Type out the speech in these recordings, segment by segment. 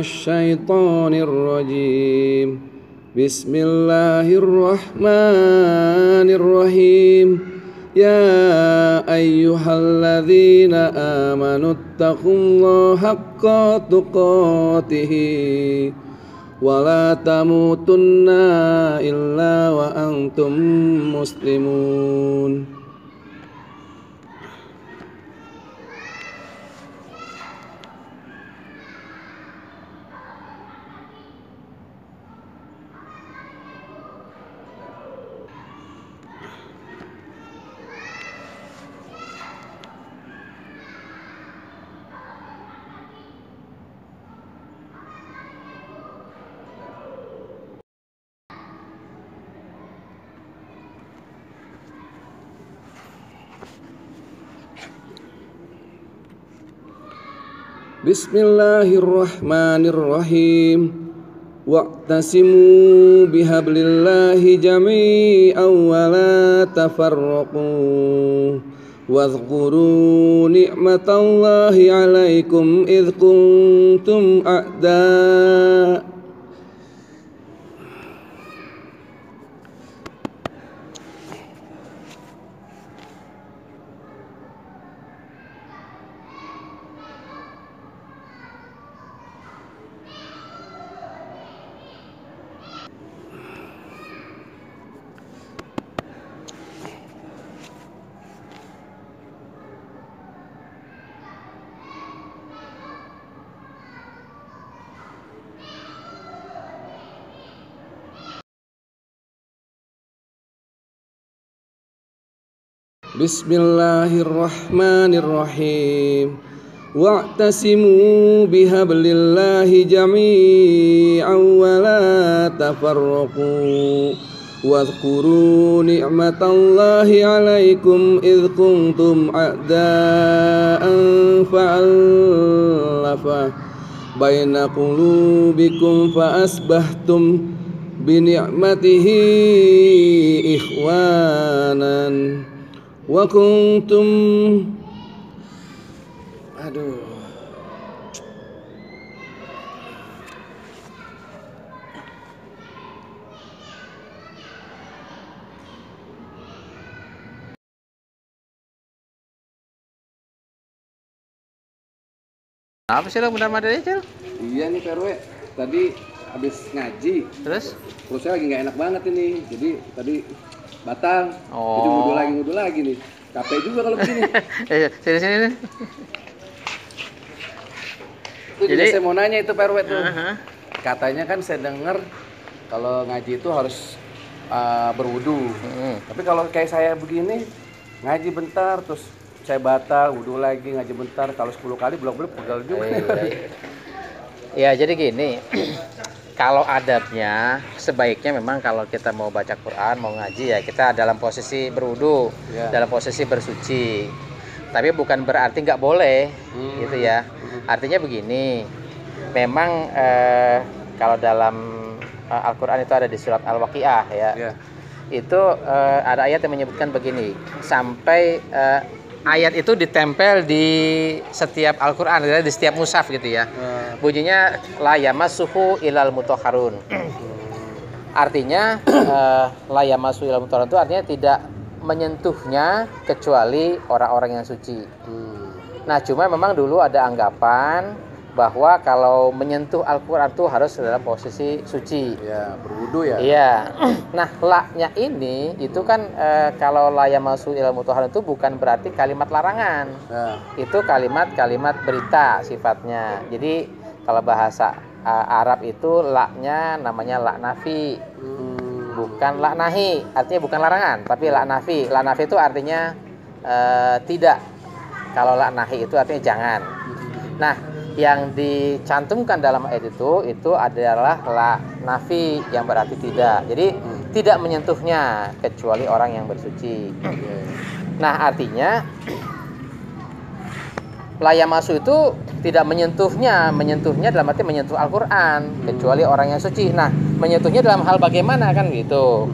الشيطان الرجيم بسم الله الرحمن الرحيم يا أيها الذين آمنوا اتقوا الله حق تقاته ولا تموتن إلا وأنتم مسلمون. Bismillahirrahmanirrahim. Wa'tasimu bihablillahi jami'an wa la tafarraqu. Wadhkuru ni'matallahi 'alaikum idh kuntum a'da'. Bismillahirrahmanirrahim. Wa'tasimu bihablillahi jami'an wa la tafarraqu. Wadhkuru ni'matallahi 'alaikum idh kuntum a'da'an fa'alafa baina qulubikum fa asbahtum bi ni'matihi ikhwanan wa kuntum Apa sih lo benar madanya, Cil? Iya nih PRW, tadi habis ngaji. Terus? Perut saya lagi nggak enak banget ini, jadi tadi batal. Oh. Jadi wudhu lagi nih. Capek juga kalau begini. Sini. Itu jadi saya mau nanya itu PRW tuh. Katanya kan saya dengar kalau ngaji itu harus berwudu. Tapi kalau kayak saya begini, ngaji bentar terus saya batal, wudhu lagi, ngaji bentar. Kalau 10 kali belum pegal juga. Ya jadi gini, kalau adabnya sebaiknya memang kalau kita mau baca Quran, mau ngaji ya kita dalam posisi berwudu, dalam posisi bersuci. Tapi bukan berarti nggak boleh, gitu ya. Artinya begini, memang kalau dalam Al-Quran itu ada di surat Al-Waqi'ah ya. Itu ada ayat yang menyebutkan begini, sampai ayat itu ditempel di setiap Al-Quran, di setiap mushaf gitu ya. Bunyinya la yamassuhu ilal mutahharun. Artinya la yamassuhu ilal mutahharun itu artinya tidak menyentuhnya kecuali orang-orang yang suci. Nah, cuma memang dulu ada anggapan bahwa kalau menyentuh Al-Quran itu harus dalam posisi suci. Ya, berwudu ya. Iya. Nah, la-nya ini itu kan kalau la yamassu ilal mutahharun itu bukan berarti kalimat larangan. Itu kalimat-kalimat berita sifatnya. Jadi kalau bahasa Arab itu la-nya namanya la nafi. Bukan la nahi, artinya bukan larangan, tapi la nafi. La nafi itu artinya tidak. Kalau la nahi itu artinya jangan. Nah, yang dicantumkan dalam ayat itu adalah la nafi yang berarti tidak. Jadi tidak menyentuhnya kecuali orang yang bersuci. Nah, artinya la yamassu itu tidak menyentuhnya dalam arti menyentuh Al-Quran kecuali orang yang suci. Nah, menyentuhnya dalam hal bagaimana kan gitu.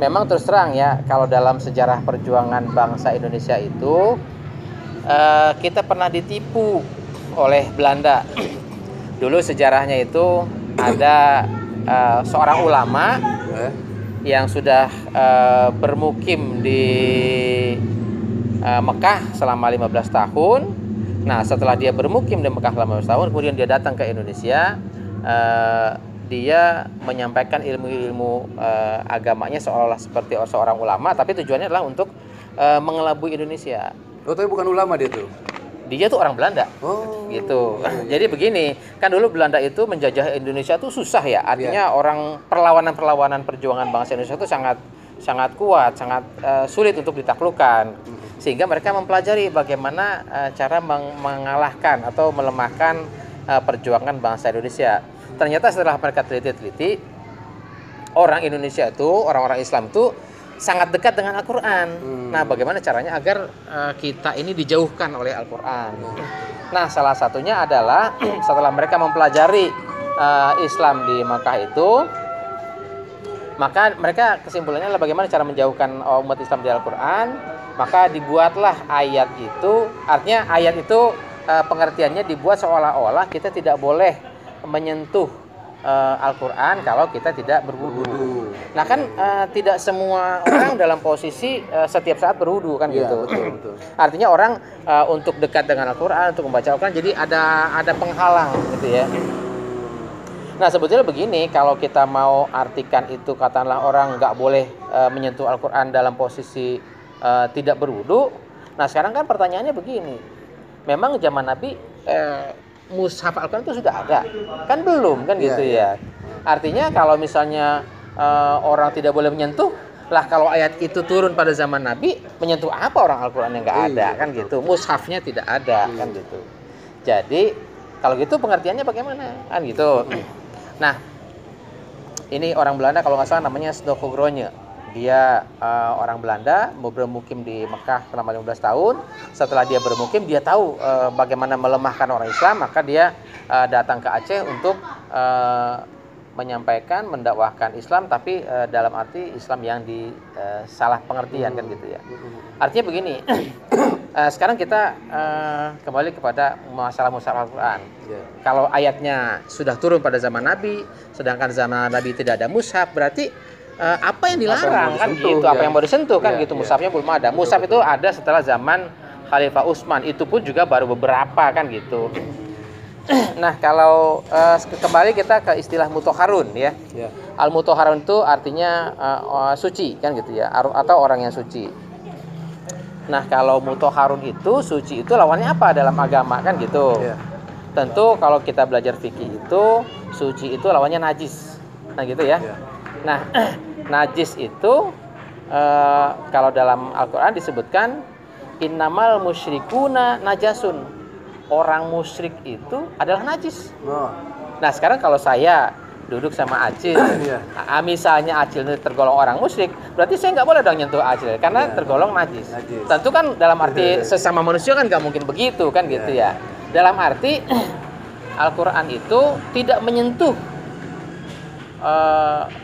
Memang terus terang ya, kalau dalam sejarah perjuangan bangsa Indonesia itu kita pernah ditipu oleh Belanda. Dulu sejarahnya itu ada seorang ulama yang sudah bermukim di Mekah selama 15 tahun. Nah, setelah dia bermukim di Mekah selama 15 tahun, kemudian dia datang ke Indonesia. Dia menyampaikan ilmu-ilmu agamanya seolah-olah seperti seorang ulama, tapi tujuannya adalah untuk mengelabui Indonesia. Oh, tapi bukan ulama dia tuh. Dia tuh orang Belanda. Oh. Gitu. Jadi begini, kan dulu Belanda itu menjajah Indonesia tuh susah ya. Artinya orang perlawanan perjuangan bangsa Indonesia itu sangat kuat, sangat sulit untuk ditaklukkan. Sehingga mereka mempelajari bagaimana cara mengalahkan atau melemahkan perjuangan bangsa Indonesia. Ternyata setelah mereka teliti, orang Indonesia itu, orang-orang Islam itu sangat dekat dengan Al-Quran. Nah, bagaimana caranya agar kita ini dijauhkan oleh Al-Quran? Nah, salah satunya adalah setelah mereka mempelajari Islam di Makkah itu, maka mereka kesimpulannya adalah bagaimana cara menjauhkan umat Islam dari Al-Quran. Maka dibuatlah ayat itu, artinya ayat itu pengertiannya dibuat seolah-olah kita tidak boleh menyentuh Al-Quran kalau kita tidak berwudu. Nah kan tidak semua orang dalam posisi setiap saat berwudu kan gitu. Betul. Artinya orang untuk dekat dengan Al-Quran, untuk membaca Al-Quran, jadi ada penghalang gitu ya. Nah sebetulnya begini, kalau kita mau artikan itu katakanlah orang nggak boleh menyentuh Al-Quran dalam posisi tidak berwudu. Nah sekarang kan pertanyaannya begini, memang zaman Nabi mushaf Al-Quran itu sudah ada? Kan belum kan gitu ya. Artinya kalau misalnya orang tidak boleh menyentuh, lah kalau ayat itu turun pada zaman Nabi, menyentuh apa orang Al-Quran yang nggak ada kan gitu. Mushafnya tidak ada kan gitu. Jadi kalau gitu pengertiannya bagaimana kan gitu. Nah ini orang Belanda kalau nggak salah namanya Sdoko Gronje. Dia orang Belanda, bermukim di Mekah selama 15 tahun. Setelah dia bermukim, dia tahu bagaimana melemahkan orang Islam, maka dia datang ke Aceh untuk menyampaikan, mendakwahkan Islam, tapi dalam arti Islam yang salah pengertian kan gitu ya. Artinya begini, sekarang kita kembali kepada masalah mushaf Al-Quran. Kalau ayatnya sudah turun pada zaman Nabi, sedangkan zaman Nabi tidak ada mushaf, berarti apa yang dilarang kan gitu, apa yang mau disentuh kan gitu. Mushafnya belum ada. Mushaf itu ada setelah zaman Khalifah Utsman, itu pun juga baru beberapa kan gitu. Nah kalau kembali kita ke istilah mutahharun ya. Al-mutahharun itu artinya suci kan gitu ya, atau orang yang suci. Nah kalau mutahharun itu suci, itu lawannya apa dalam agama kan gitu. Tentu kalau kita belajar fikih itu suci itu lawannya najis. Nah gitu ya. Nah najis itu kalau dalam Al-Quran disebutkan innamal musyrikuna najasun. Orang musyrik itu adalah najis. Nah sekarang kalau saya duduk sama Acil, misalnya Acil tergolong orang musyrik, berarti saya nggak boleh dong nyentuh Acil karena tergolong najis. Tentu kan dalam arti sesama manusia kan nggak mungkin begitu kan gitu ya. Dalam arti Al-Quran itu tidak menyentuh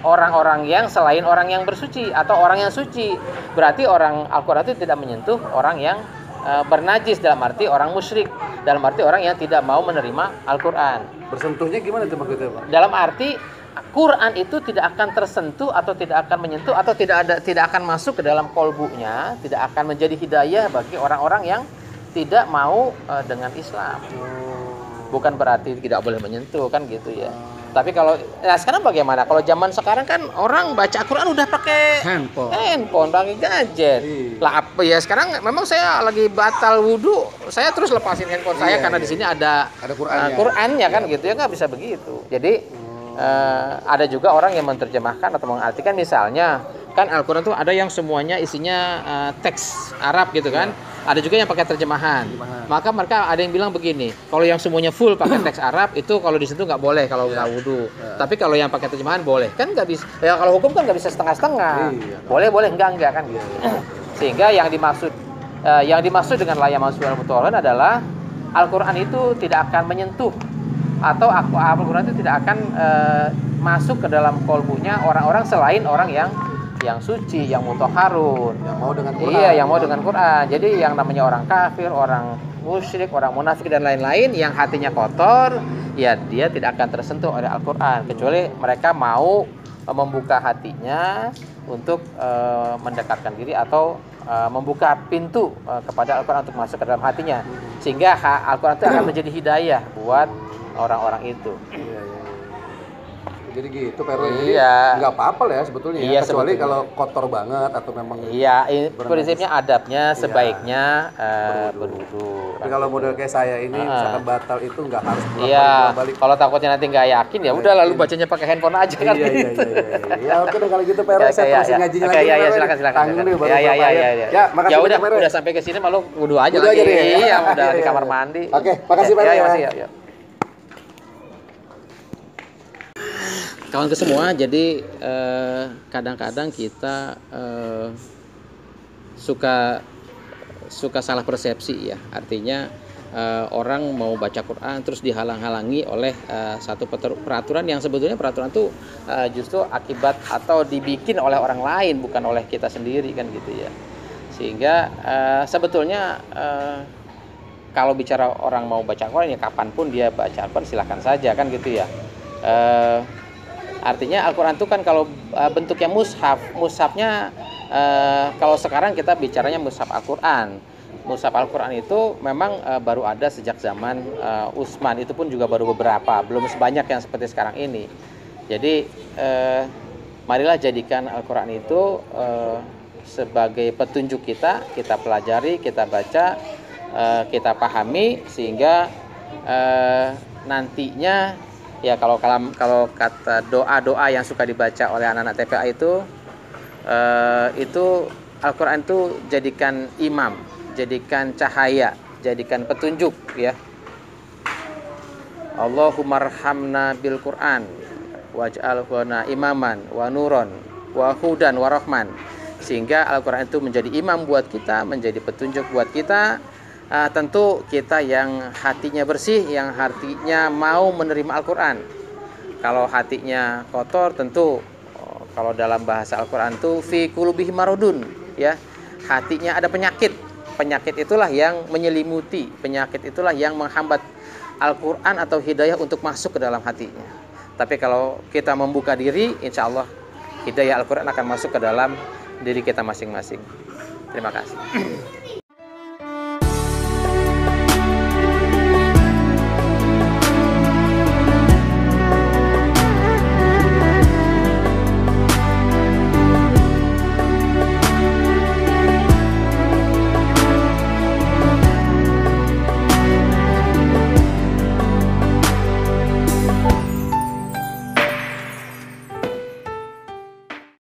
orang-orang yang selain orang yang bersuci atau orang yang suci. Berarti orang Al-Quran itu tidak menyentuh orang yang bernajis, dalam arti orang musyrik, dalam arti orang yang tidak mau menerima Al-Quran. Bersentuhnya gimana tuh maksudnya, Pak? Dalam arti Quran itu tidak akan tersentuh atau tidak akan menyentuh atau tidak akan masuk ke dalam kolbunya, tidak akan menjadi hidayah bagi orang-orang yang tidak mau dengan Islam. Bukan berarti tidak boleh menyentuh kan gitu ya. Tapi kalau sekarang bagaimana? Kalau zaman sekarang kan orang baca Al-Quran udah pakai handphone, pakai gadget. Lah apa ya? Sekarang memang saya lagi batal wudhu, saya terus lepasin handphone saya karena di sini ada Qurannya kan gitu ya, nggak bisa begitu. Jadi ada juga orang yang menerjemahkan atau mengartikan, misalnya kan Al-Quran tuh ada yang semuanya isinya teks Arab gitu kan. Ada juga yang pakai terjemahan. Maka mereka ada yang bilang begini, kalau yang semuanya full pakai teks Arab itu kalau di situ nggak boleh kalau nggak wudu. Tapi kalau yang pakai terjemahan boleh. Kan nggak bisa. Ya kalau hukum kan nggak bisa setengah-setengah. Boleh enggak kan gitu. Sehingga yang dimaksud dengan la yamassuhal mutahharun adalah Al-Quran itu tidak akan menyentuh atau Al-Quran itu tidak akan masuk ke dalam kolbunya orang-orang selain orang yang suci, yang mutahharun, yang mau dengan Quran. Iya, yang mau dengan Quran. Jadi yang namanya orang kafir, orang musyrik, orang munafik dan lain-lain yang hatinya kotor, ya dia tidak akan tersentuh oleh Al-Qur'an kecuali mereka mau membuka hatinya untuk mendekatkan diri atau membuka pintu kepada Al-Qur'an untuk masuk ke dalam hatinya, sehingga Al-Qur'an itu akan menjadi hidayah buat orang-orang itu. Jadi gitu Pak RW. Jadi Iya. nggak apa-apa lah ya sebetulnya. Iya, kecuali sebetulnya. kalau kotor banget atau memang. Iya, prinsipnya adabnya sebaiknya berwudu. Tapi kalau model kayak saya ini misalkan batal itu nggak harus Iya, balik. kalau takutnya nanti nggak yakin ya udah lalu bacanya pakai handphone aja kan. Iya. Ya oke deh kalau gitu Pak RW, saya terusin ngajinya lagi. Iya, silakan. Tanggung deh baru Iya. Ya, makasih udah, Pak RW. udah sampai ke sini malu wudu aja Wudu lagi. aja deh. Iya, udah di Iya. kamar mandi. Oke, makasih Pak RW. Iya, makasih ya. Kawan ke semua, jadi kadang-kadang kita suka salah persepsi ya. Artinya orang mau baca Quran terus dihalang-halangi oleh satu peraturan yang sebetulnya peraturan itu justru akibat atau dibikin oleh orang lain, bukan oleh kita sendiri kan gitu ya. Sehingga sebetulnya kalau bicara orang mau baca Quran ya kapanpun dia baca Quran silahkan saja kan gitu ya. Artinya Al-Quran itu kan kalau bentuknya mushafnya kalau sekarang kita bicaranya mushaf Al-Quran. Mushaf Al-Quran itu memang baru ada sejak zaman Utsman, itu pun juga baru beberapa, belum sebanyak yang seperti sekarang ini. Jadi marilah jadikan Al-Quran itu sebagai petunjuk kita pelajari, kita baca, kita pahami, sehingga nantinya ya kalau kata doa-doa yang suka dibaca oleh anak-anak TPA itu Al-Quran itu jadikan imam, jadikan cahaya, jadikan petunjuk ya. Allahumma arhamna bil Quran waj'alhu imaman wa nuron wa hudan wa rahman, sehingga Al-Quran itu menjadi imam buat kita, menjadi petunjuk buat kita. Tentu kita yang hatinya bersih, yang hatinya mau menerima Al-Quran. Kalau hatinya kotor, tentu kalau dalam bahasa Al-Quran itu fi qulubihi maradun ya, hatinya ada penyakit. Penyakit itulah yang menyelimuti, penyakit itulah yang menghambat Al-Quran atau hidayah untuk masuk ke dalam hatinya. Tapi kalau kita membuka diri, insya Allah hidayah Al-Quran akan masuk ke dalam diri kita masing-masing. Terima kasih.